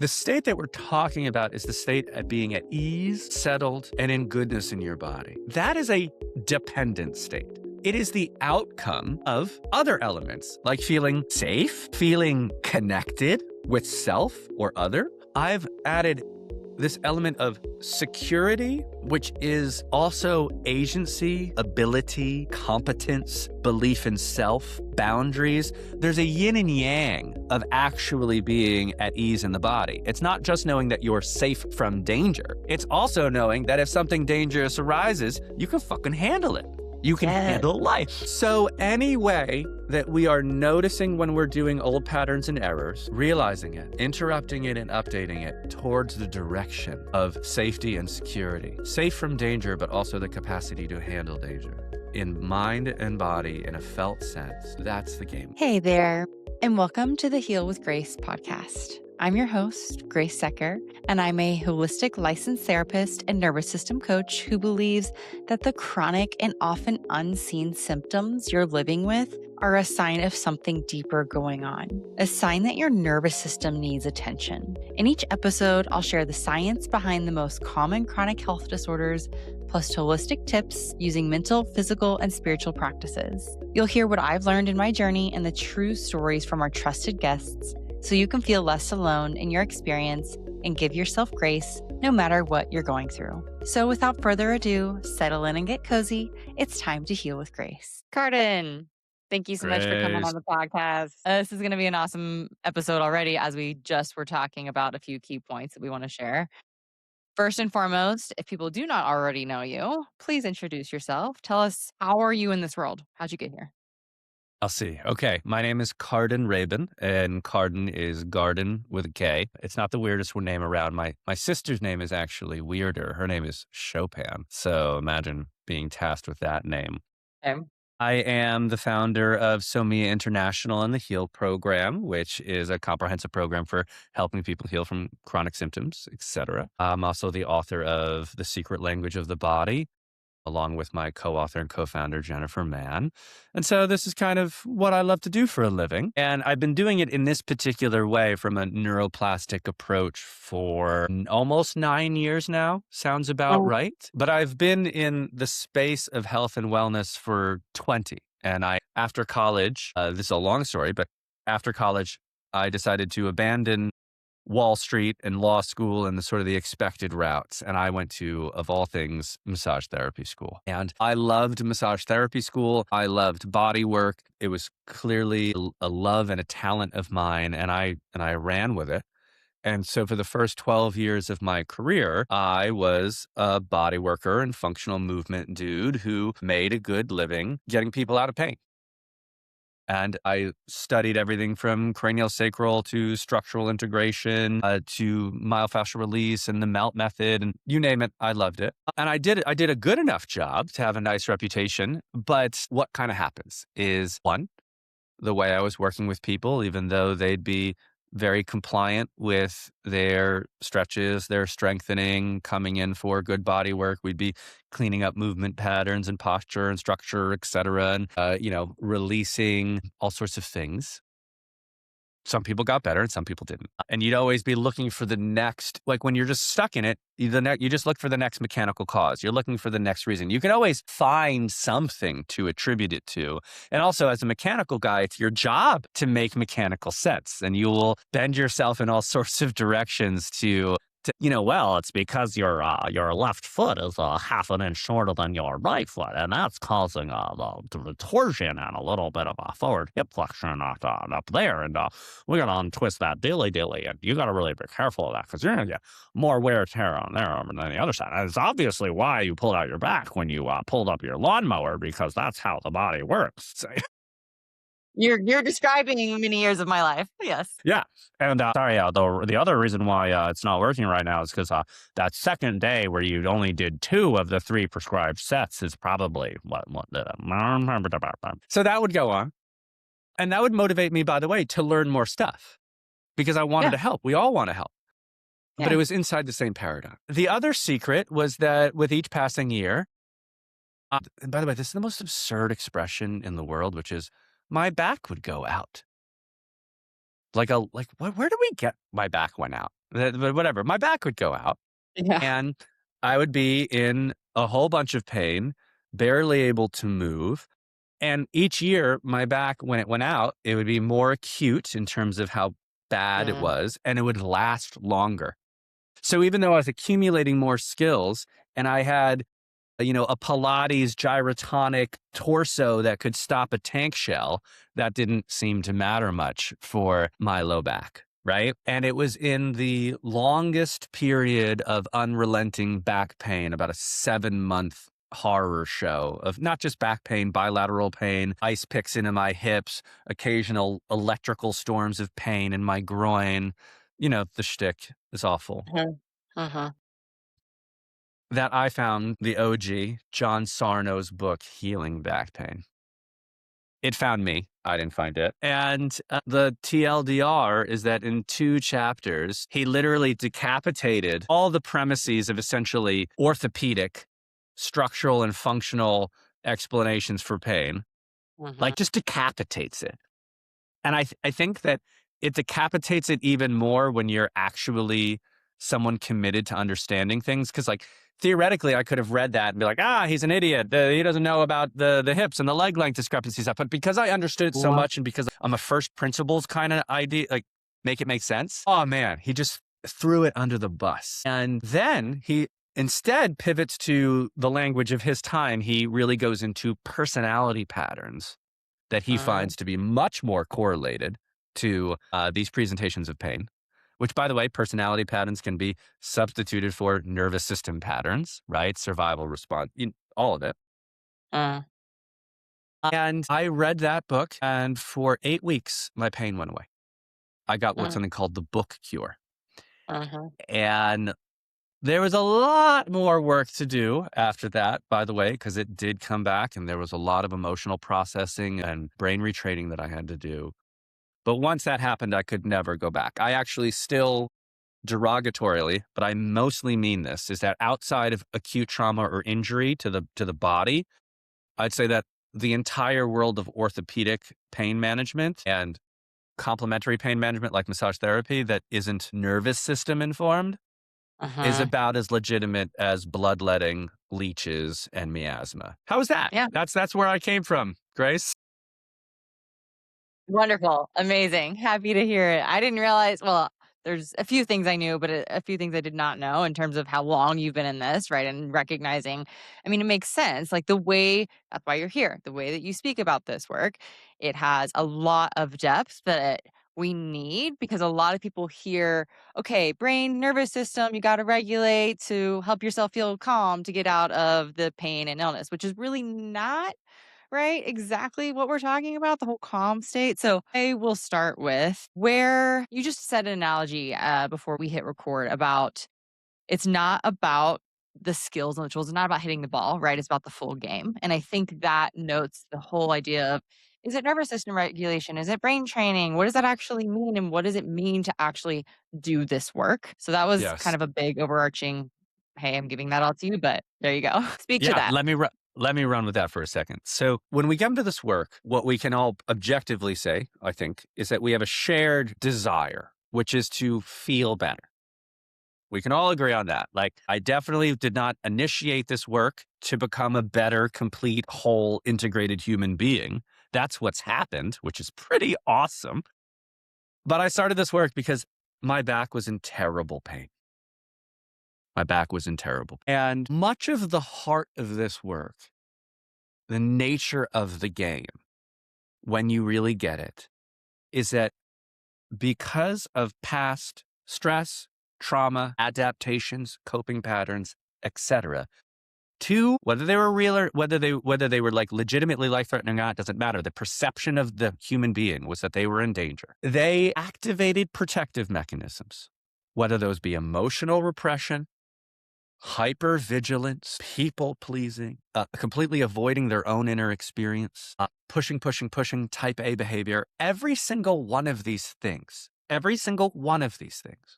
The state that we're talking about is the state of being at ease, settled, and in goodness in your body. That is a dependent state. It is the outcome of other elements, like feeling safe, feeling connected with self or other. I've added this element of security, which is also agency, ability, competence, belief in self, boundaries. There's a yin and yang of actually being at ease in the body. It's not just knowing that you're safe from danger. It's also knowing that if something dangerous arises, you can fucking handle it. You can handle life. So any way that we are noticing when we're doing old patterns and errors, realizing it, interrupting it, and updating it towards the direction of safety and security. Safe from danger, but also the capacity to handle danger. In mind and body, in a felt sense, that's the game. Hey there, and welcome to the Heal with Grace podcast. I'm your host, Grace Secker, and I'm a holistic licensed therapist and nervous system coach who believes that the chronic and often unseen symptoms you're living with are a sign of something deeper going on, a sign that your nervous system needs attention. In each episode, I'll share the science behind the most common chronic health disorders, plus holistic tips using mental, physical, and spiritual practices. You'll hear what I've learned in my journey and the true stories from our trusted guests, so you can feel less alone in your experience and give yourself grace no matter what you're going through. So without further ado, settle in and get cozy. It's time to heal with grace. Karden, thank you so much for coming on the podcast. This is going to be an awesome episode already, as we just were talking about a few key points that we want to share. First and foremost, if people do not already know you, please introduce yourself. Tell us, how are you in this world? How'd you get here? I'll see. Okay. My name is Karden Rabin, and Karden is garden with a K. It's not the weirdest name around. My sister's name is actually weirder. Her name is Chopin. So imagine being tasked with that name. Okay. I am the founder of Somia International and the Heal program, which is a comprehensive program for helping people heal from chronic symptoms, etc. I'm also the author of The Secret Language of the Body, along with my co-author and co-founder, Jennifer Mann. And so this is kind of what I love to do for a living. And I've been doing it in this particular way from a neuroplastic approach for almost 9 years now. Sounds about right. But I've been in the space of health and wellness for 20. And after college, this is a long story, but after college, I decided to abandon Wall Street and law school and the expected routes. And I went to, of all things, massage therapy school. And I loved massage therapy school. I loved body work. It was clearly a love and a talent of mine. And I ran with it. And so for the first 12 years of my career, I was a body worker and functional movement dude who made a good living getting people out of pain. And I studied everything from craniosacral to structural integration to myofascial release and the melt method, and you name it, I loved it. And I did a good enough job to have a nice reputation. But what kind of happens is, one, the way I was working with people, even though they'd be very compliant with their stretches, their strengthening, coming in for good body work. We'd be cleaning up movement patterns and posture and structure, et cetera, and, releasing all sorts of things. Some people got better and some people didn't. And you'd always be looking for the next, like when you're just stuck in it, you just look for the next mechanical cause. You're looking for the next reason. You can always find something to attribute it to. And also as a mechanical guy, it's your job to make mechanical sense. And you will bend yourself in all sorts of directions to it's because your left foot is a half an inch shorter than your right foot, and that's causing the torsion and a little bit of a forward hip flexion up there, and we got to untwist that dilly, and you got to really be careful of that because you're going to get more wear and tear on there over than the other side. And it's obviously why you pulled out your back when you pulled up your lawnmower, because that's how the body works. So, You're describing many years of my life. Yes. Yeah. And the other reason why it's not working right now is because that second day where you only did 2 of the 3 prescribed sets is probably what did it. So that would go on. And that would motivate me, by the way, to learn more stuff because I wanted to help. We all want to help. But it was inside the same paradigm. The other secret was that with each passing year, and by the way, this is the most absurd expression in the world, which is, my back would go out. Where do we get my back went out? But whatever. My back would go out Yeah. and I would be in a whole bunch of pain, barely able to move. And each year, my back, when it went out, it would be more acute in terms of how bad it Mm, was, and it would last longer. So even though I was accumulating more skills and I had, a Pilates gyrotonic torso that could stop a tank shell, that didn't seem to matter much for my low back. Right. And it was in the longest period of unrelenting back pain, about a 7-month horror show of not just back pain, bilateral pain, ice picks into my hips, occasional electrical storms of pain in my groin. The shtick is awful. mhm, mhm. That I found the OG, John Sarno's book, Healing Back Pain. It found me. I didn't find it. And the TLDR is that in 2 chapters, he literally decapitated all the premises of essentially orthopedic, structural, and functional explanations for pain, Mhm. like just decapitates it. And I think that it decapitates it even more when you're actually someone committed to understanding things. Cause like theoretically, I could have read that and be like, he's an idiot. He doesn't know about the hips and the leg length discrepancies. But because I understood it so Yeah. much and because I'm a first principles kind of idea, like make it make sense. Oh man, he just threw it under the bus. And then he instead pivots to the language of his time. He really goes into personality patterns that he Mm, finds to be much more correlated to these presentations of pain, which, by the way, personality patterns can be substituted for nervous system patterns, right? Survival response, all of it. mm, And I read that book, and for 8 weeks, my pain went away. I got what's mm, something called the book cure. mhm. And there was a lot more work to do after that, by the way, because it did come back, and there was a lot of emotional processing and brain retraining that I had to do. But once that happened, I could never go back. I actually still derogatorily, but I mostly mean this, is that outside of acute trauma or injury to the body, I'd say that the entire world of orthopedic pain management and complementary pain management like massage therapy that isn't nervous system informed is Mhm. about as legitimate as bloodletting, leeches, and miasma. How is that? Yeah. That's where I came from, Grace. Wonderful. Amazing. Happy to hear it. I didn't realize, well, there's a few things I knew, but a few things I did not know in terms of how long you've been in this, right? And recognizing, I mean, it makes sense. Like the way, that's why you're here, the way that you speak about this work, it has a lot of depth that we need because a lot of people hear, okay, brain, nervous system, you got to regulate to help yourself feel calm to get out of the pain and illness, which is really not right? Exactly what we're talking about, the whole calm state. So I will start with where you just said an analogy before we hit record about it's not about the skills and the tools. It's not about hitting the ball, right? It's about the full game. And I think that notes the whole idea of is it nervous system regulation? Is it brain training? What does that actually mean? And what does it mean to actually do this work? So that was kind Yes. of a big overarching, hey, I'm giving that all to you, but there you go. Speak to Yeah, that. let me run with that for a second. So, when we come to this work, what we can all objectively say, I think, is that we have a shared desire, which is to feel better. We can all agree on that. Like, I definitely did not initiate this work to become a better, complete, whole, integrated human being. That's what's happened, which is pretty awesome. But I started this work because my back was in terrible pain. My back was in terrible. And much of the heart of this work, the nature of the game, when you really get it, is that because of past stress, trauma, adaptations, coping patterns, etc. Two, whether they were real or whether they were like legitimately life-threatening or not, doesn't matter. The perception of the human being was that they were in danger. They activated protective mechanisms, whether those be emotional repression, hypervigilance, people pleasing, completely avoiding their own inner experience, pushing, pushing, pushing, type A behavior. Every single one of these things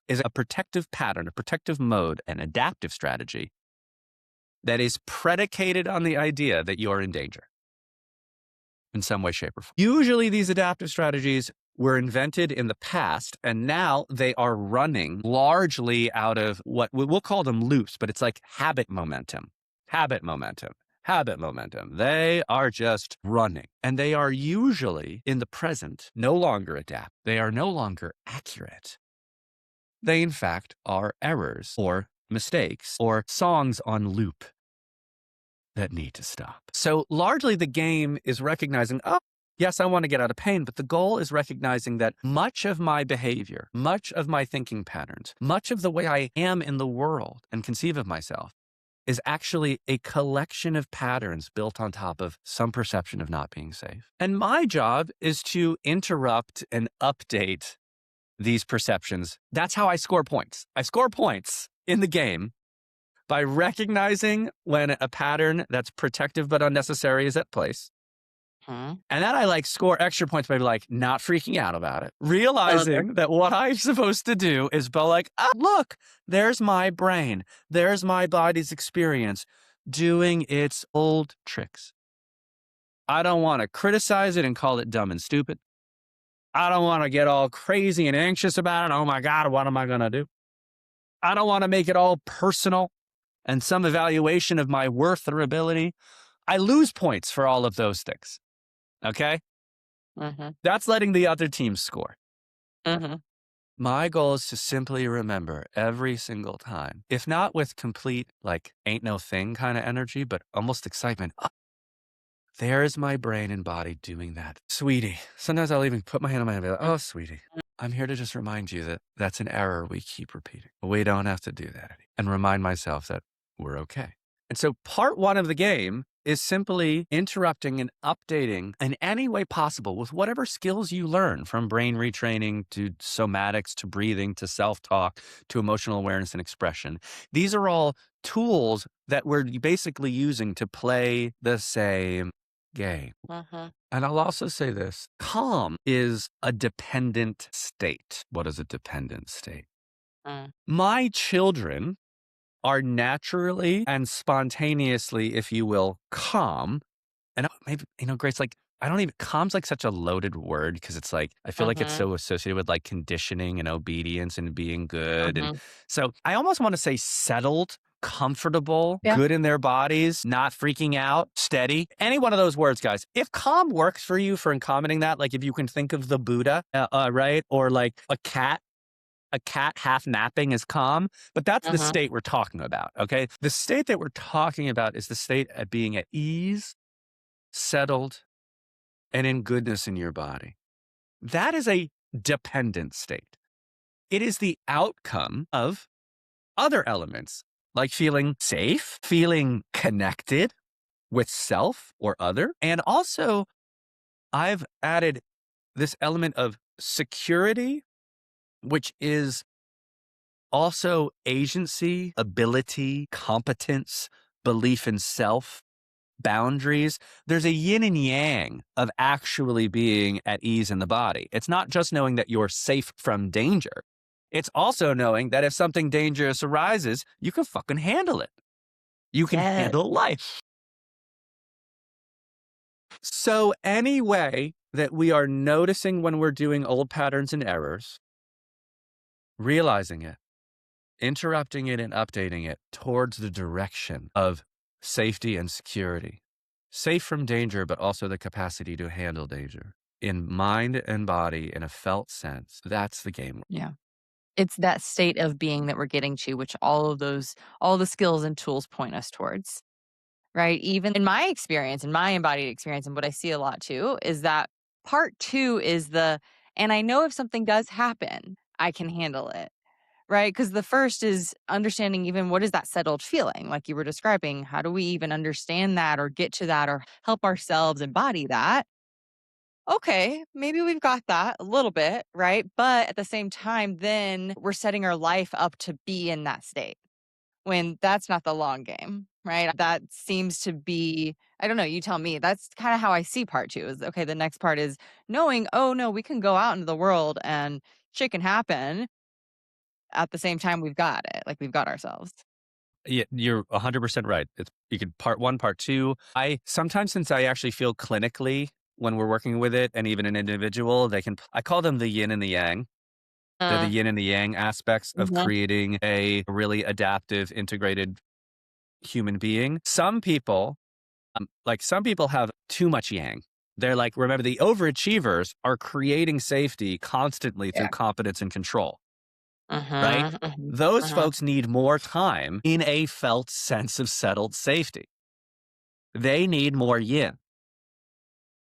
is a protective pattern, a protective mode, an adaptive strategy that is predicated on the idea that you are in danger in some way, shape, or form. Usually these adaptive strategies were invented in the past, and now they are running largely out of what we'll call them loops, but it's like habit momentum, habit momentum, habit momentum. They are just running, and they are usually in the present no longer adapt. They are no longer accurate. They, in fact, are errors or mistakes or songs on loop that need to stop. So largely the game is recognizing, oh, yes, I want to get out of pain, but the goal is recognizing that much of my behavior, much of my thinking patterns, much of the way I am in the world and conceive of myself is actually a collection of patterns built on top of some perception of not being safe. And my job is to interrupt and update these perceptions. That's how I score points. I score points in the game by recognizing when a pattern that's protective but unnecessary is at place. And then I score extra points by not freaking out about it. Realizing that what I'm supposed to do is go look, there's my brain. There's my body's experience doing its old tricks. I don't want to criticize it and call it dumb and stupid. I don't want to get all crazy and anxious about it. Oh my God, what am I going to do? I don't want to make it all personal and some evaluation of my worth or ability. I lose points for all of those things. Okay? That's letting the other team score. My goal is to simply remember every single time, if not with complete, ain't no thing kind of energy, but almost excitement. Oh, there's my brain and body doing that. Sweetie. Sometimes I'll even put my hand on my head and be like, oh, sweetie, I'm here to just remind you that that's an error we keep repeating. We don't have to do that anymore. And remind myself that we're okay. And so part one of the game is simply interrupting and updating in any way possible with whatever skills you learn, from brain retraining to somatics to breathing to self-talk to emotional awareness and expression. These are all tools that we're basically using to play the same game. And I'll also say this: calm is a dependent state. What is a dependent state? My children are naturally and spontaneously, if you will, calm. And maybe, Grace, I don't even, calm's such a loaded word because it's I feel like it's so associated with conditioning and obedience and being good. And so I almost want to say settled, comfortable, good in their bodies, not freaking out, steady. Any one of those words, guys. If calm works for you for accommodating that, if you can think of the Buddha, right? Or a cat. A cat half napping is calm, but that's the state we're talking about, okay? The state that we're talking about is the state of being at ease, settled, and in goodness in your body. That is a dependent state. It is the outcome of other elements, like feeling safe, feeling connected with self or other. And also, I've added this element of security, which is also agency, ability, competence, belief in self, boundaries. There's a yin and yang of actually being at ease in the body. It's not just knowing that you're safe from danger. It's also knowing that if something dangerous arises, you can fucking handle it. You can handle life. So any way that we are noticing when we're doing old patterns and errors, realizing it, interrupting it and updating it towards the direction of safety and security. Safe from danger, but also the capacity to handle danger in mind and body in a felt sense. That's the game. Yeah. It's that state of being that we're getting to, which all the skills and tools point us towards, right? Even in my experience, in my embodied experience, and what I see a lot too, is that part two is and I know if something does happen, I can handle it. Right? Because the first is understanding even what is that settled feeling, like you were describing. How do we even understand that or get to that or help ourselves embody that? Okay, maybe we've got that a little bit, right? But at the same time, then we're setting our life up to be in that state when that's not the long game, right? That seems to be, I don't know, you tell me. That's kind of how I see part two is okay, the next part is knowing, oh no, we can go out into the world and shit can happen. At the same time, we've got it. We've got ourselves. Yeah, you're 100% right. You could part one, part two. I sometimes, since I actually feel clinically when we're working with it, and even an individual, I call them the yin and the yang. They're the Uh, yin and the yang aspects of mhm. creating a really adaptive, integrated human being. Some people have too much yang. They're like, remember, the overachievers are creating safety constantly Yeah. through competence and control, right? Mhm, mhm, Those mhm. folks need more time in a felt sense of settled safety. They need more yin.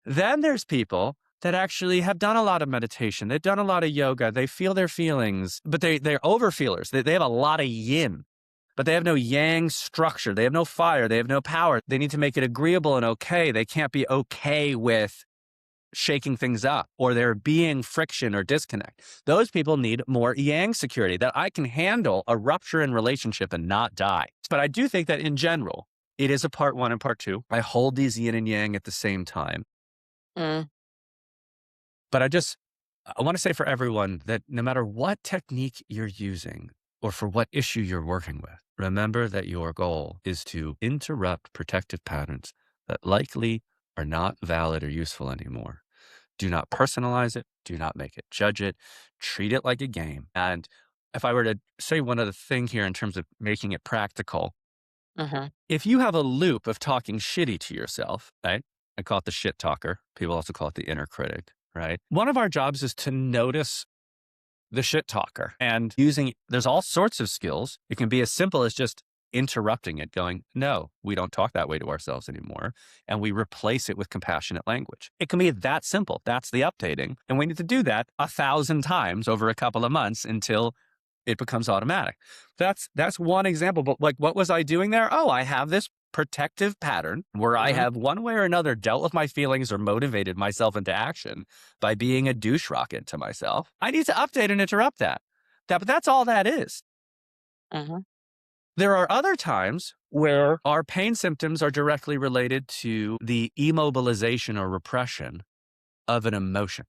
Then there's people that actually have done a lot of meditation. They've done a lot of yoga. They feel their feelings, but they're overfeelers. They have a lot of yin, but they have no yang structure. They have no fire. They have no power. They need to make it agreeable and okay. They can't be okay with shaking things up or there being friction or disconnect. Those people need more yang security, that I can handle a rupture in relationship and not die. But I do think that in general, it is a part one and part two. I hold these yin and yang at the same time. Mm, But I want to say for everyone that no matter what technique you're using or for what issue you're working with, remember that your goal is to interrupt protective patterns that likely are not valid or useful anymore. Do not personalize it. Do not make it, judge it, treat it like a game. And if I were to say one other thing here in terms of making it practical, mhm, if you have a loop of talking shitty to yourself, right? I call it the shit talker. People also call it the inner critic, right? One of our jobs is to notice the shit talker and there's all sorts of skills. It can be as simple as just interrupting it, going, no, we don't talk that way to ourselves anymore. And we replace it with compassionate language. It can be that simple. That's the updating. And we need to do that 1,000 times over a couple of months until it becomes automatic. That's one example. But like, what was I doing there? Oh, I have this protective pattern where I mhm, have one way or another dealt with my feelings or motivated myself into action by being a douche rocket to myself. I need to update and interrupt that. But that's all that is. mhm, There are other times where our pain symptoms are directly related to the immobilization or repression of an emotion.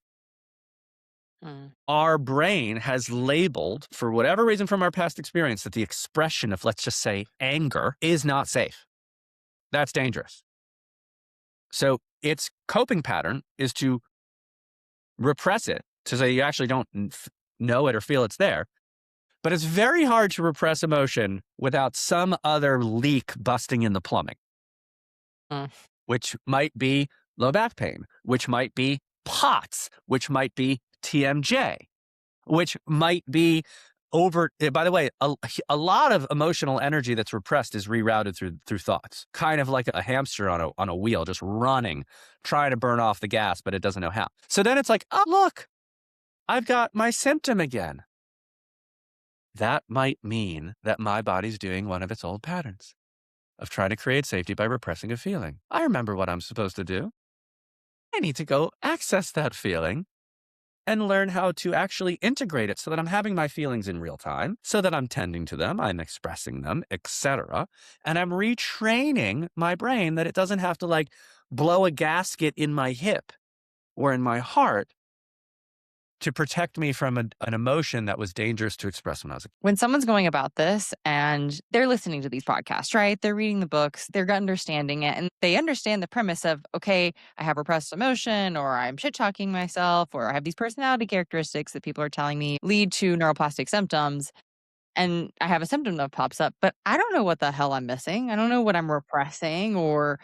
mm, Our brain has labeled, for whatever reason from our past experience, that the expression of, let's just say, anger is not safe. That's dangerous. So its coping pattern is to repress it so that you actually don't know it or feel it's there. But it's very hard to repress emotion without some other leak busting in the plumbing, mm, which might be low back pain, which might be POTS, which might be TMJ, which might be by the way, a lot of emotional energy that's repressed is rerouted through thoughts, kind of like a hamster on a wheel, just running, trying to burn off the gas, but it doesn't know how. So then it's like, oh, look, I've got my symptom again. That might mean that my body's doing one of its old patterns of trying to create safety by repressing a feeling. I remember what I'm supposed to do. I need to go access that feeling and learn how to actually integrate it so that I'm having my feelings in real time, so that I'm tending to them, I'm expressing them, etc. And I'm retraining my brain that it doesn't have to like blow a gasket in my hip or in my heart to protect me from an emotion that was dangerous to express when I was a kid. when someone's going about this and they're listening to these podcasts, right? They're reading the books, they're understanding it, and they understand the premise of, okay, I have repressed emotion, or I'm shit talking myself, or I have these personality characteristics that people are telling me lead to neuroplastic symptoms. And I have a symptom that pops up, but I don't know what the hell I'm missing. I don't know what I'm repressing, or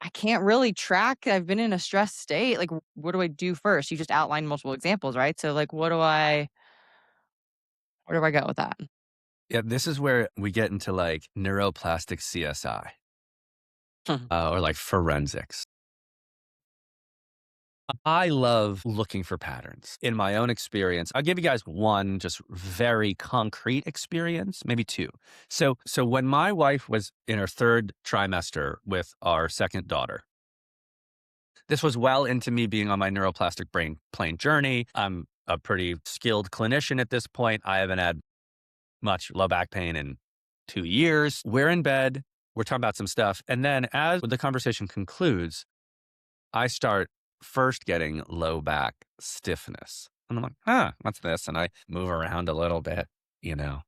I can't really track. I've been in a stressed state. Like, what do I do first? You just outlined multiple examples, right? So, like, where do I go with that? Yeah, this is where we get into like neuroplastic CSI or like forensics. I love looking for patterns in my own experience. I'll give you guys one just very concrete experience, maybe two. So when my wife was in her third trimester with our second daughter, this was well into me being on my neuroplastic brain plane journey. I'm a pretty skilled clinician at this point. I haven't had much low back pain in 2 years. We're in bed. We're talking about some stuff. And then as the conversation concludes, I start first getting low back stiffness. And I'm like, what's this? And I move around a little bit, you know,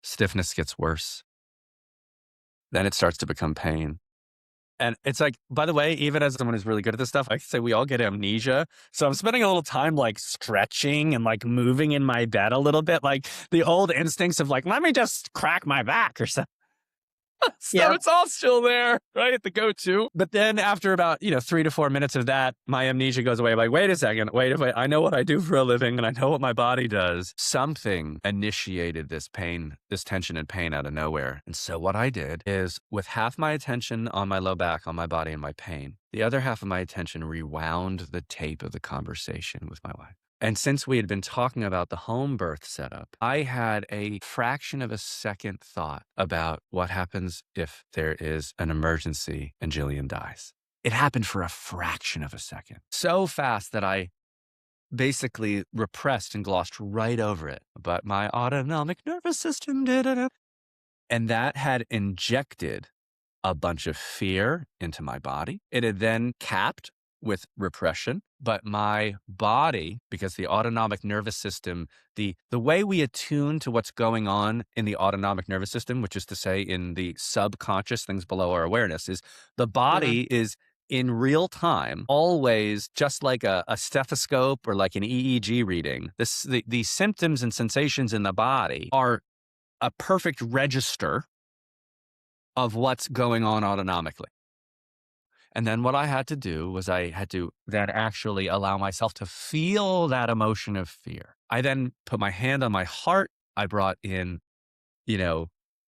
stiffness gets worse. Then it starts to become pain. And it's like, by the way, even as someone who's really good at this stuff, I say we all get amnesia. So I'm spending a little time like stretching and like moving in my bed a little bit, like the old instincts of like, let me just crack my back or something. So Yep. it's all still there, right? At the go-to. But then after about, 3 to 4 minutes of that, my amnesia goes away. I'm like, wait a second, wait, I know what I do for a living and I know what my body does. Something initiated this pain, this tension and pain out of nowhere. And so what I did is with half my attention on my low back, on my body and my pain, the other half of my attention rewound the tape of the conversation with my wife. And since we had been talking about the home birth setup, I had a fraction of a second thought about what happens if there is an emergency and Jillian dies. It happened for a fraction of a second. So fast that I basically repressed and glossed right over it. But my autonomic nervous system did it. And that had injected a bunch of fear into my body. It had then capped with repression, but my body, because the autonomic nervous system, the way we attune to what's going on in the autonomic nervous system, which is to say in the subconscious things below our awareness, is the body is in real time, always just like a stethoscope or like an EEG reading. The symptoms and sensations in the body are a perfect register of what's going on autonomically. And then what I had to do was I had to then actually allow myself to feel that emotion of fear. I then put my hand on my heart. I brought in,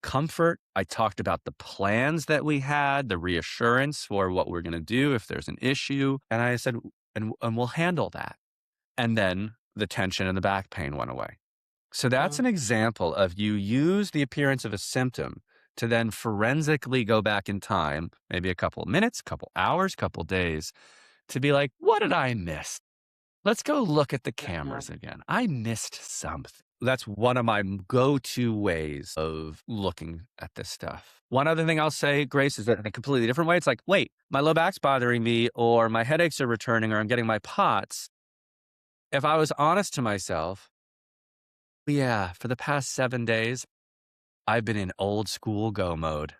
comfort. I talked about the plans that we had, the reassurance for what we're going to do if there's an issue. And I said, and we'll handle that. And then the tension and the back pain went away. So that's an example of you use the appearance of a symptom to then forensically go back in time, maybe a couple of minutes, couple hours, couple days, to be like, what did I miss? Let's go look at the cameras again. I missed something. That's one of my go-to ways of looking at this stuff. One other thing I'll say, Grace, is that in a completely different way, it's like, wait, my low back's bothering me, or my headaches are returning, or I'm getting my POTS. If I was honest to myself, yeah, for the past 7 days, I've been in old school go mode.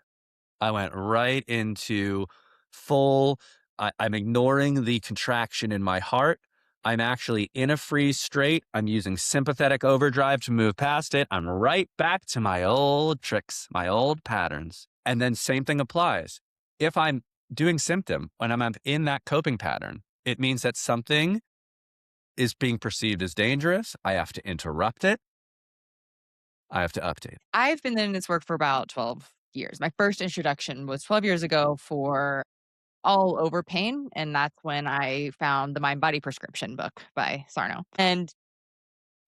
I went right into full, I'm ignoring the contraction in my heart. I'm actually in a freeze straight. I'm using sympathetic overdrive to move past it. I'm right back to my old tricks, my old patterns. And then same thing applies. If I'm doing symptom, when I'm in that coping pattern, it means that something is being perceived as dangerous. I have to interrupt it. I have to update. I've been in this work for about 12 years. My first introduction was 12 years ago for all over pain. And that's when I found the Mind Body Prescription book by Sarno and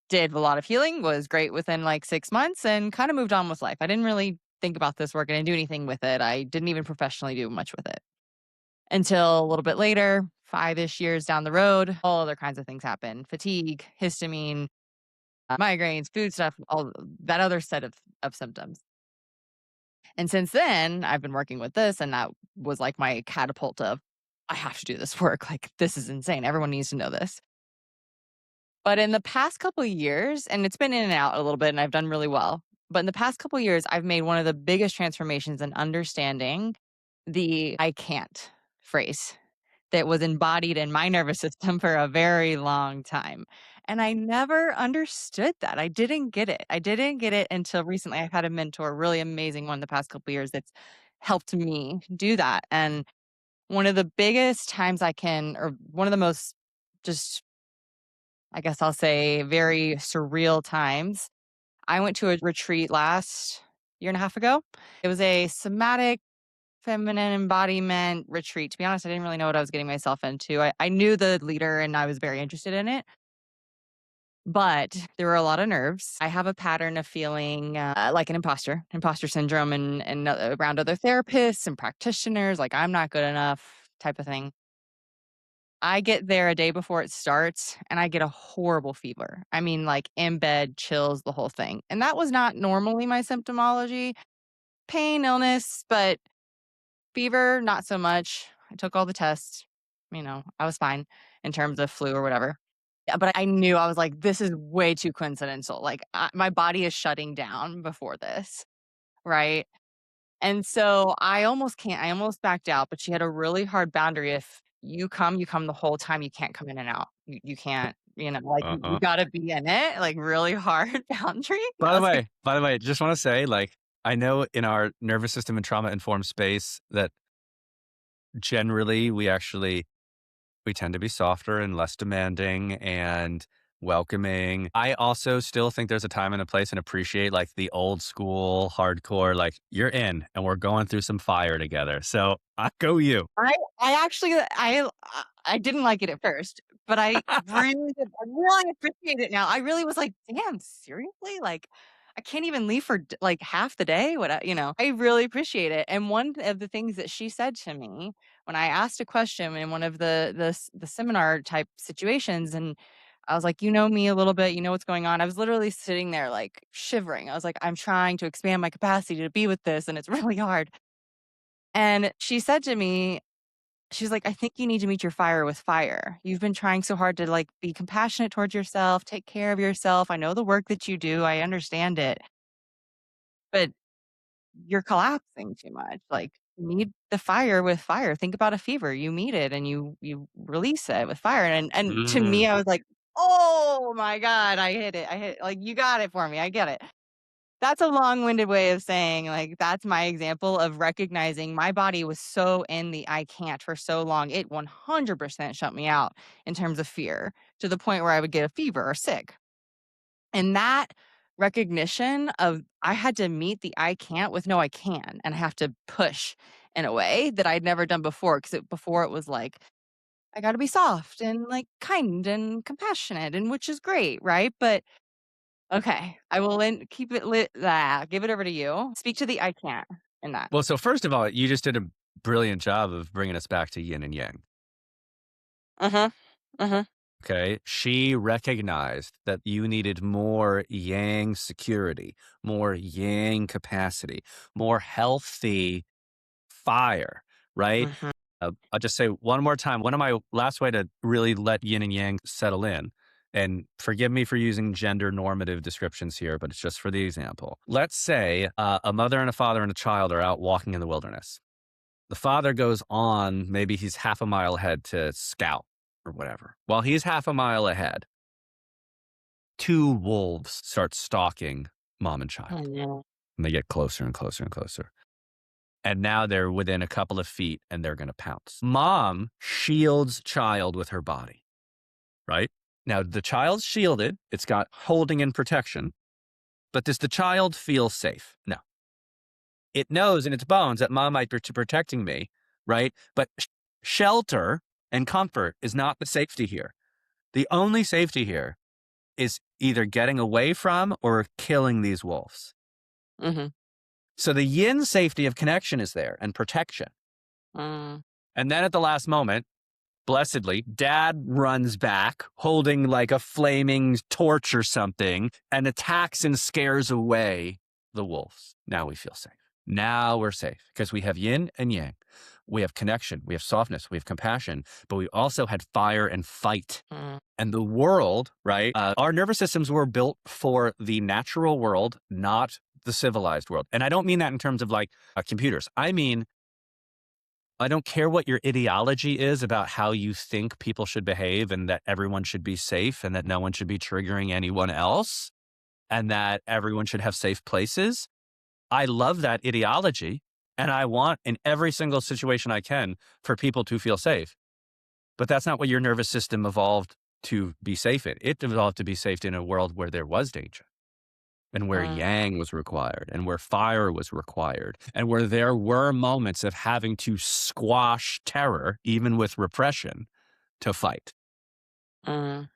did a lot of healing, was great within like 6 months, and kind of moved on with life. I didn't really think about this work. I didn't do anything with it. I didn't even professionally do much with it until a little bit later, 5-ish years down the road. All other kinds of things happen: fatigue, histamine, migraines, food stuff, all that other set of symptoms. And since then, I've been working with this, and that was like my catapult of, I have to do this work. Like, this is insane. Everyone needs to know this. But in the past couple of years, and it's been in and out a little bit, and I've done really well. But in the past couple of years, I've made one of the biggest transformations in understanding the I can't phrase that was embodied in my nervous system for a very long time. And I never understood that. I didn't get it. I didn't get it until recently. I've had a mentor, a really amazing one the past couple of years, that's helped me do that. And one of the biggest times or one of the most, just, I guess I'll say, very surreal times, I went to a retreat last year and a half ago. It was a somatic feminine embodiment retreat. To be honest, I didn't really know what I was getting myself into. I knew the leader and I was very interested in it, but there were a lot of nerves. I have a pattern of feeling like an imposter syndrome, and around other therapists and practitioners, like I'm not good enough type of thing. I get there a day before it starts and I get a horrible fever. I mean, like in bed, chills, the whole thing. And that was not normally my symptomology. Pain, illness, but fever, not so much. I took all the tests. I was fine in terms of flu or whatever. Yeah, but I knew, I was like, this is way too coincidental. Like, my body is shutting down before this, right? And so I almost backed out, but she had a really hard boundary. If you come the whole time. You can't come in and out. You can't, like you Uh-huh. gotta be in it, like really hard boundary. And By I the was like, way by the way, just wanna say, like, I know in our nervous system and trauma-informed space that generally we tend to be softer and less demanding and welcoming. I also still think there's a time and a place and appreciate like the old school hardcore, like you're in and we're going through some fire together. So I go you. I actually I didn't like it at first, but I really appreciate it now. I really was like, "Damn, seriously? Like, I can't even leave for like half the day." I really appreciate it. And one of the things that she said to me when I asked a question in one of the seminar type situations, and I was like, "You know me a little bit. You know what's going on." I was literally sitting there like shivering. I was like, "I'm trying to expand my capacity to be with this, and it's really hard." And she said to me, she's like, "I think you need to meet your fire with fire. You've been trying so hard to, like, be compassionate towards yourself, take care of yourself. I know the work that you do, I understand it, but you're collapsing too much. Like, meet the fire with fire. Think about a fever. You meet it and you release it with fire." And to me, Mm. I was like, "Oh my god, I hit it. I hit like, you got it for me. I get it." That's a long-winded way of saying, like, that's my example of recognizing my body was so in the "I can't" for so long. It 100% shut me out in terms of fear, to the point where I would get a fever or sick. And that recognition of I had to meet the "I can't" with "No, I can," and I have to push in a way that I'd never done before, 'cause before it was like, I gotta be soft and, like, kind and compassionate, and which is great, right? But okay, I will keep it lit. Give it over to you. Speak to the "I can't" in that. Well, so first of all, you just did a brilliant job of bringing us back to yin and yang. Uh-huh. Uh-huh. Okay. She recognized that you needed more yang security, more yang capacity, more healthy fire, right? Mhm. I'll just say one more time. One of my last way to really let yin and yang settle in, and forgive me for using gender normative descriptions here, but it's just for the example. Let's say a mother and a father and a child are out walking in the wilderness. The father goes on, maybe he's half a mile ahead to scout or whatever. While he's half a mile ahead, two wolves start stalking mom and Oh, child. no. And they get closer and closer and closer. And now they're within a couple of feet and they're going to pounce. Mom shields child with her body, right? Now the child's shielded, it's got holding and protection, but does the child feel safe? No. It knows in its bones that mom might be protecting me, right? But shelter and comfort is not the safety here. The only safety here is either getting away from or killing these wolves. Mhm. So the yin safety of connection is there and protection. Mm. And then at the last moment, blessedly, dad runs back holding like a flaming torch or something and attacks and scares away the wolves. Now we feel safe. Now we're safe because we have yin and yang. We have connection, we have softness, we have compassion, but we also had fire and fight. Mm. And the world, right? Our nervous systems were built for the natural world, not the civilized world. And I don't mean that in terms of like computers. I mean, I don't care what your ideology is about how you think people should behave and that everyone should be safe and that no one should be triggering anyone else and that everyone should have safe places. I love that ideology and I want in every single situation I can for people to feel safe. But that's not what your nervous system evolved to be safe in. It evolved to be safe in a world where there was danger and where Mm. yang was required and where fire was required and where there were moments of having to squash terror, even with repression, to fight. Mm.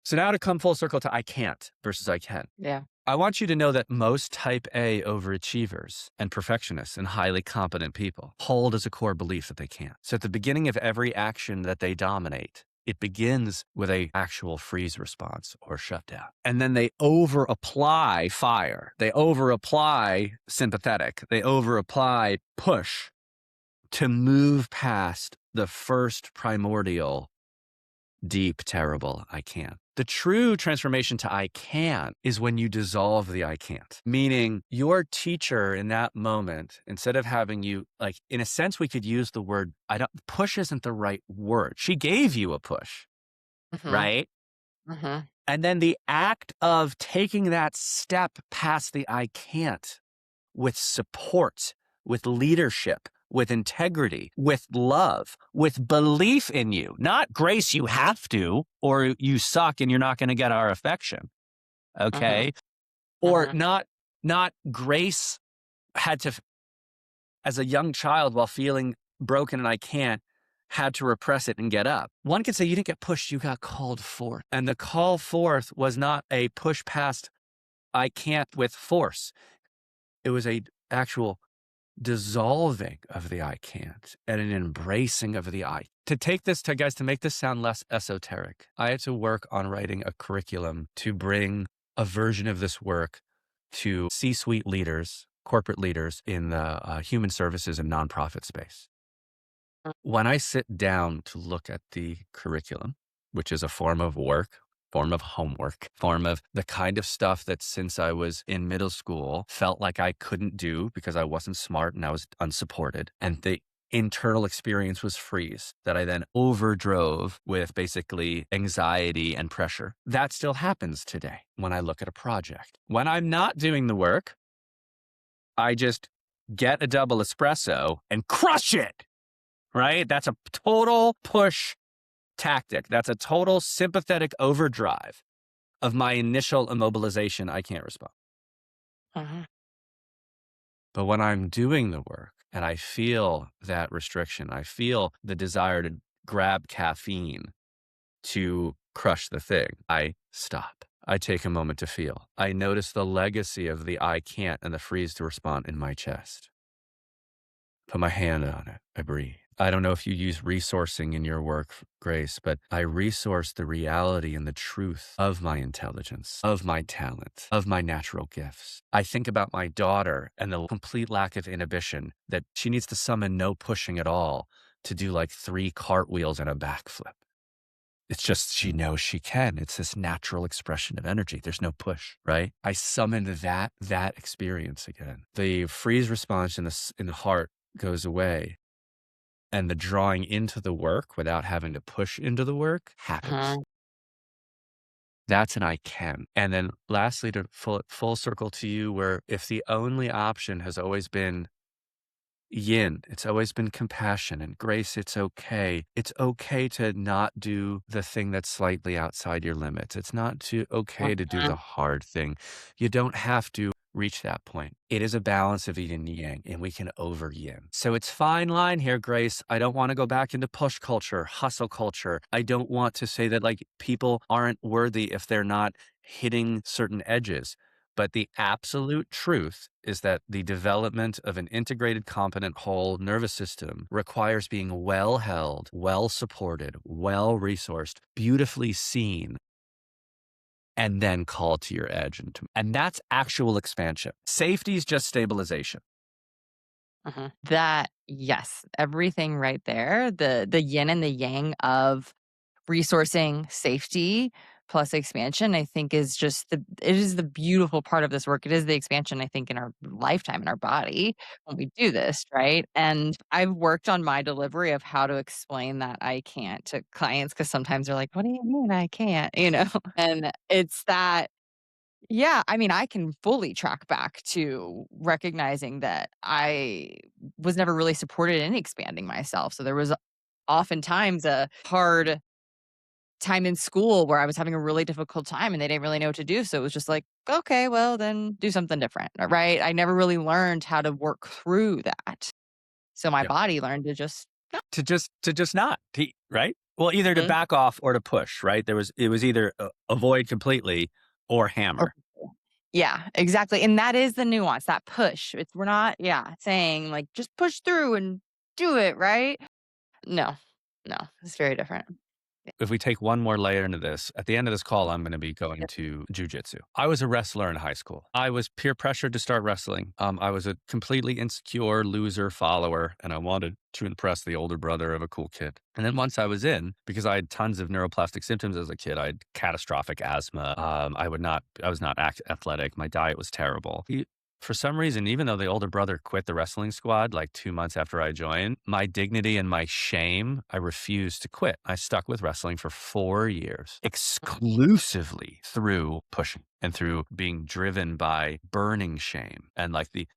So now to come full circle to I can't versus I can. Yeah. I want you to know that most type A overachievers and perfectionists and highly competent people hold as a core belief that they can't. So at the beginning of every action that they dominate, it begins with a actual freeze response or shutdown. And then they over apply fire. They over apply sympathetic. They over apply push to move past the first primordial deep, terrible I can't. The true transformation to I can is when you dissolve the I can't, meaning your teacher in that moment, instead of having you, like, in a sense, we could use the word, push isn't the right word. She gave you a push, Mhm. right? Mhm. And then the act of taking that step past the I can't with support, with leadership, with integrity, with love, with belief in you, not grace, you have to, or you suck and you're not going to get our affection. Mhm. Okay. Or Mhm. not grace had to, as a young child while feeling broken and I can't, had to repress it and get up. One could say you didn't get pushed, you got called forth. And the call forth was not a push past I can't with force. It was a actual dissolving of the I can't and an embracing of the I. To take this to guys, to make this sound less esoteric, I had to work on writing a curriculum to bring a version of this work to C-suite leaders, corporate leaders in the human services and nonprofit space. When I sit down to look at the curriculum, which is a form of work, form of homework, form of the kind of stuff that since I was in middle school felt like I couldn't do because I wasn't smart and I was unsupported. And the internal experience was freeze that I then overdrove with basically anxiety and pressure. That still happens today when I look at a project. When I'm not doing the work, I just get a double espresso and crush it, right? That's a total push tactic. That's a total sympathetic overdrive of my initial immobilization. I can't respond. Mhm. But when I'm doing the work and I feel that restriction, I feel the desire to grab caffeine to crush the thing, I stop. I take a moment to feel. I notice the legacy of the I can't and the freeze to respond in my chest. Put my hand on it. I breathe. I don't know if you use resourcing in your work, Grace, but I resource the reality and the truth of my intelligence, of my talent, of my natural gifts. I think about my daughter and the complete lack of inhibition that she needs to summon no pushing at all to do like 3 cartwheels and a backflip. It's just she knows she can. It's this natural expression of energy. There's no push, right? I summoned that experience again. The freeze response in the heart goes away, and the drawing into the work without having to push into the work happens. Mhm. That's an I can. And then lastly, to full circle to you, where if the only option has always been yin, it's always been compassion and grace, it's okay. It's okay to not do the thing that's slightly outside your limits. It's not okay to do Mhm. the hard thing. You don't have to reach that point. It is a balance of yin and yang, and we can over yin. So it's fine line here, Grace. I don't want to go back into push culture, hustle culture. I don't want to say that like people aren't worthy if they're not hitting certain edges. But the absolute truth is that the development of an integrated, competent whole nervous system requires being well held, well supported, well resourced, beautifully seen, and then called to your edge. And that's actual expansion. Safety is just stabilization. Mhm. That yes, everything right there, the yin and the yang of resourcing safety plus expansion, I think is just it is the beautiful part of this work. It is the expansion, I think, in our lifetime, in our body when we do this, right? And I've worked on my delivery of how to explain that I can't to clients because sometimes they're like, "What do you mean I can't?" And it's that yeah, I mean, I can fully track back to recognizing that I was never really supported in expanding myself. So there was oftentimes a hard time in school where I was having a really difficult time and they didn't really know what to do. So it was just like, okay, well, then do something different. Right. I never really learned how to work through that. So my Yep. body learned to just, To just not, right? Well, either to "Mm," back off or to push, right? It was either avoid completely or or hammer. yeah, exactly. And that is the nuance, that push. We're not, yeah, saying like just push through and do it, right? No, no, it's very different. If we take one more layer into this, at the end of this call, I'm going to be going to jujitsu. I was a wrestler in high school. I was peer pressured to start wrestling. I was a completely insecure loser follower, and I wanted to impress the older brother of a cool kid. And then once I was in, because I had tons of neuroplastic symptoms as a kid, I had catastrophic asthma. I was not athletic. My diet was terrible. For some reason, even though the older brother quit the wrestling squad like 2 months after I joined, my dignity and my shame, I refused to quit. I stuck with wrestling for 4 years, exclusively through pushing and through being driven by burning shame. And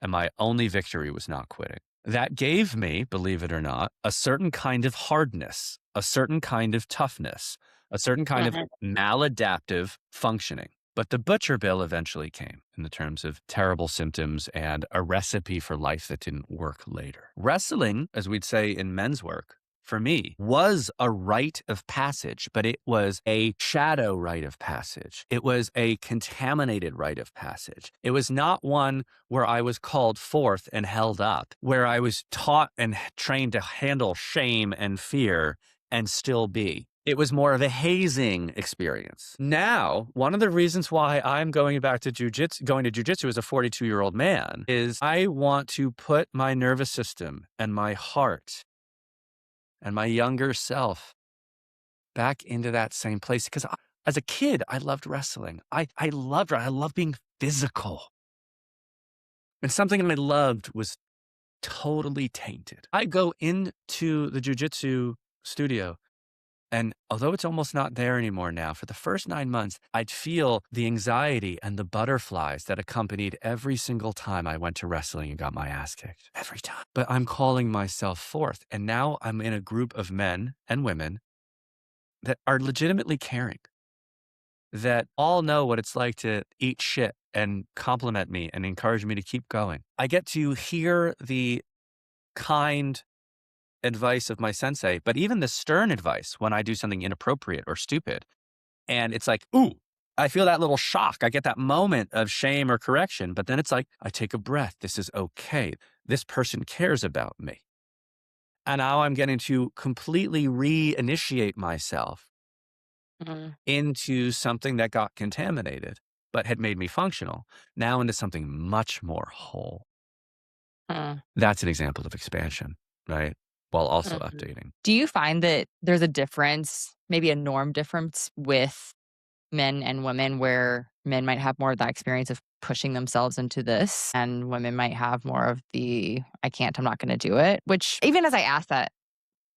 my only victory was not quitting. That gave me, believe it or not, a certain kind of hardness, a certain kind of toughness, a certain kind of maladaptive functioning. But the butcher bill eventually came in the terms of terrible symptoms and a recipe for life that didn't work later. Wrestling, as we'd say in men's work, for me, was a rite of passage, but it was a shadow rite of passage. It was a contaminated rite of passage. It was not one where I was called forth and held up, where I was taught and trained to handle shame and fear and still be. It was more of a hazing experience. Now, one of the reasons why I'm going to jujitsu as a 42-year-old man is I want to put my nervous system and my heart and my younger self back into that same place. Because as a kid, I loved wrestling. I loved being physical. And something I loved was totally tainted. I go into the jujitsu studio, and although it's almost not there anymore now, for the first 9 months, I'd feel the anxiety and the butterflies that accompanied every single time I went to wrestling and got my ass kicked. Every time. But I'm calling myself forth. And now I'm in a group of men and women that are legitimately caring, that all know what it's like to eat shit and compliment me and encourage me to keep going. I get to hear the kind advice of my sensei, but even the stern advice when I do something inappropriate or stupid. And it's like, ooh, I feel that little shock. I get that moment of shame or correction, but then it's like, I take a breath. This is okay. This person cares about me. And now I'm getting to completely reinitiate myself into something that got contaminated, but had made me functional, now into something much more whole. That's an example of expansion, right? While also updating. Do you find that there's a difference, maybe a norm difference with men and women, where men might have more of that experience of pushing themselves into this and women might have more of the, I can't, I'm not going to do it? Which, even as I ask that,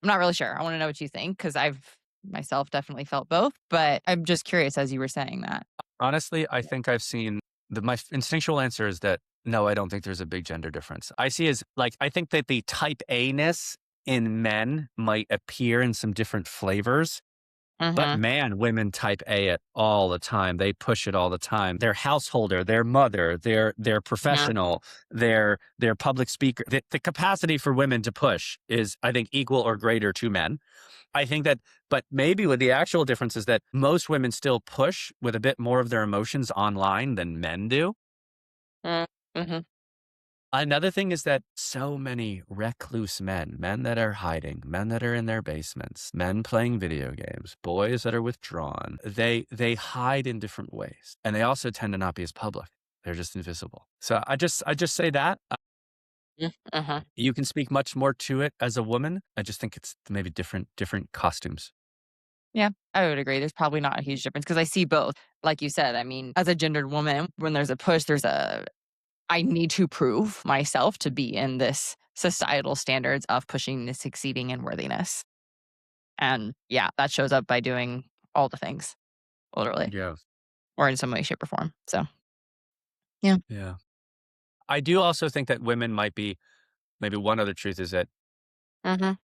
I'm not really sure. I want to know what you think, because I've myself definitely felt both, but I'm just curious as you were saying that. Honestly, I think I've seen my instinctual answer is that no, I don't think there's a big gender difference. I think that the type A-ness in men might appear in some different flavors, but man, women type A it all the time. They push it all the time. Their householder, their mother, their professional, their public speaker. The capacity for women to push is, I think, equal or greater to men. I think that, but maybe what the actual difference is that most women still push with a bit more of their emotions online than men do. Another thing is that so many recluse men that are hiding, men that are in their basements, men playing video games, boys that are withdrawn, they hide in different ways. And they also tend to not be as public. They're just invisible. So I just say that. You can speak much more to it as a woman. I just think it's maybe different costumes. Yeah, I would agree. There's probably not a huge difference, because I see both. Like you said, I mean, as a gendered woman, when there's a push, I need to prove myself to be in this societal standards of pushing, the succeeding, and worthiness. And yeah, that shows up by doing all the things, literally, Yeah. or in some way, shape, or form. So, yeah. Yeah. I do also think that women might be, maybe one other truth is that Mhm.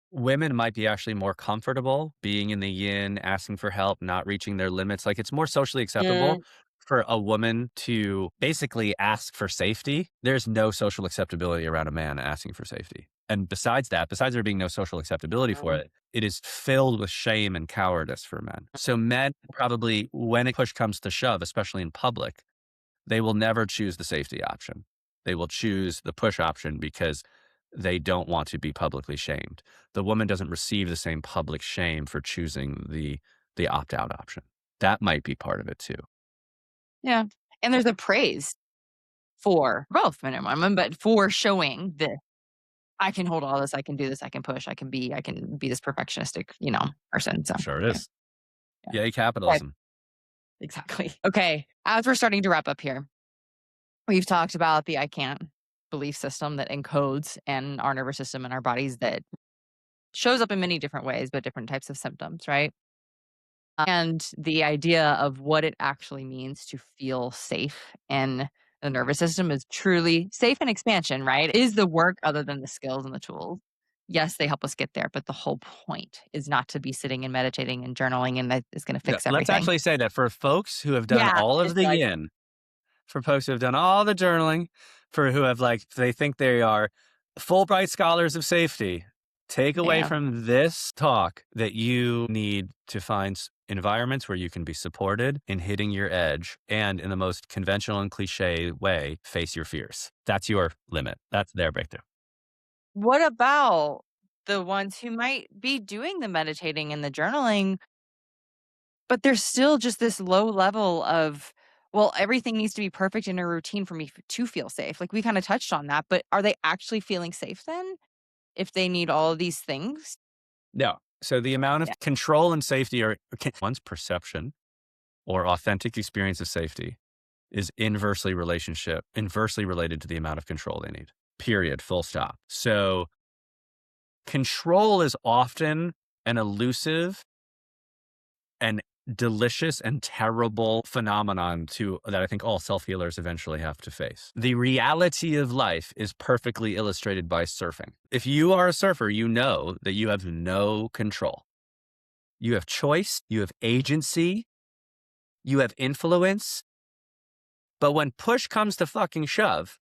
women might be actually more comfortable being in the yin, asking for help, not reaching their limits. Like, it's more socially acceptable Mm. for a woman to basically ask for safety. There's no social acceptability around a man asking for safety. And besides there being no social acceptability for it, it is filled with shame and cowardice for men. So men probably, when a push comes to shove, especially in public, they will never choose the safety option. They will choose the push option because they don't want to be publicly shamed. The woman doesn't receive the same public shame for choosing the opt-out option. That might be part of it too. Yeah. And there's a praise for both men and women, but for showing that I can hold all this, I can do this, I can push, I can be this perfectionistic, person. So Sure yeah, is. yeah. Yay, Okay. capitalism. Exactly. Okay. As we're starting to wrap up here, we've talked about the I can't belief system that encodes in our nervous system and our bodies that shows up in many different ways, but different types of symptoms, right? And the idea of what it actually means to feel safe in the nervous system is truly safe in expansion, right? Is the work other than the skills and the tools. Yes, they help us get there, but the whole point is not to be sitting and meditating and journaling and that is going to Yeah, fix let's everything. actually say that for folks who have done Yeah. all of It's the like, yin, for folks who have done all the journaling, for who have like they think they are Fulbright scholars of safety, take away yeah. from this talk that you need to find environments where you can be supported in hitting your edge and in the most conventional and cliche way, face your fears. That's your limit. That's their breakthrough. What about the ones who might be doing the meditating and the journaling, but there's still just this low level of, well, everything needs to be perfect in a routine for me to feel safe. Like we kind of touched on that, but are they actually feeling safe then if they need all of these things? No. So the amount Yeah. of control and safety are one's perception or authentic experience of safety is inversely related to the amount of control they need. Period. Full stop. So control is often an elusive and delicious and terrible phenomenon that I think all self-healers eventually have to face. The reality of life is perfectly illustrated by surfing. If you are a surfer, you know that you have no control. You have choice, you have agency, you have influence, but when push comes to fucking shove,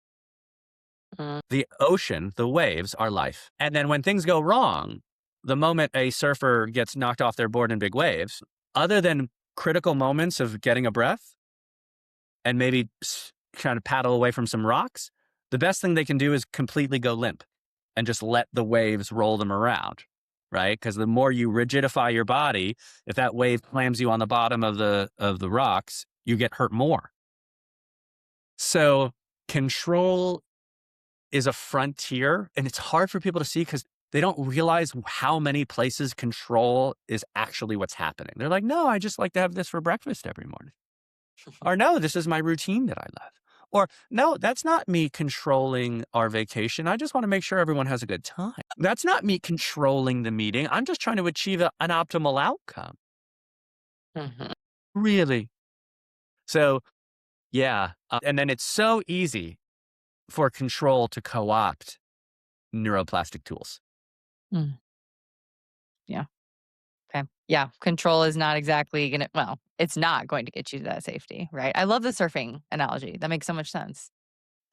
Mm. the ocean, the waves are life. And then when things go wrong, the moment a surfer gets knocked off their board in big waves, other than critical moments of getting a breath and maybe trying to paddle away from some rocks, the best thing they can do is completely go limp and just let the waves roll them around, right? Because the more you rigidify your body, if that wave slams you on the bottom of the rocks, you get hurt more. So control is a frontier, and it's hard for people to see because they don't realize how many places control is actually what's happening. They're like, no, I just like to have this for breakfast every morning. Or no, this is my routine that I love. Or no, that's not me controlling our vacation. I just want to make sure everyone has a good time. That's not me controlling the meeting. I'm just trying to achieve an optimal outcome. Mhm. Really. So, yeah. And then it's so easy for control to co opt neuroplastic tools. Mm. Yeah. Okay. Yeah. Control is not exactly going to, well, it's not going to get you to that safety, right? I love the surfing analogy. That makes so much sense.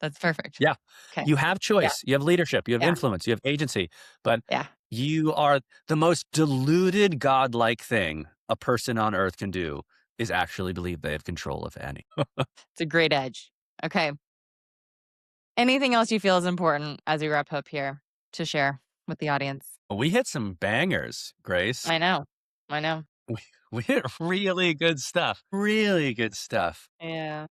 That's perfect. Yeah. Okay. You have Yeah. choice, you have leadership, you have Yeah. influence, you have agency, but Yeah. you are the most deluded godlike thing a person on earth can do is actually believe they have control of any. It's a great edge. Okay. Anything else you feel is important as we wrap up here to share with the audience? We hit some bangers, Grace. I know. I know. We, we hit really good stuff. Really good stuff. Yeah.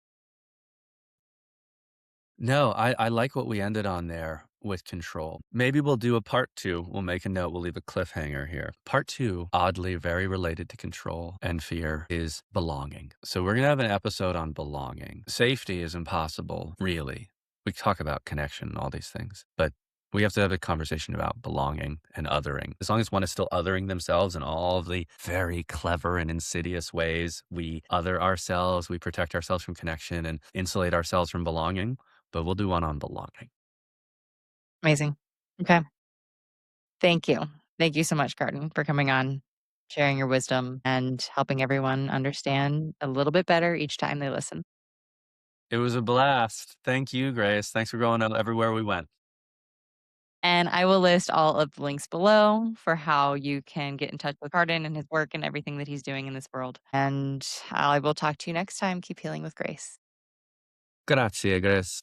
No, I like what we ended on there with control. Maybe we'll do a part two. We'll make a note. We'll leave a cliffhanger here. Part two, oddly very related to control and fear, is belonging. So we're going to have an episode on belonging. Safety is impossible, really. We talk about connection and all these things, but we have to have a conversation about belonging and othering. As long as one is still othering themselves in all of the very clever and insidious ways we other ourselves, we protect ourselves from connection and insulate ourselves from belonging, but we'll do one on belonging. Amazing. Okay. Thank you. Thank you so much, Karden, for coming on, sharing your wisdom, and helping everyone understand a little bit better each time they listen. It was a blast. Thank you, Grace. Thanks for going everywhere we went. And I will list all of the links below for how you can get in touch with Karden and his work and everything that he's doing in this world. And I will talk to you next time. Keep healing with grace. Grazie, Grace.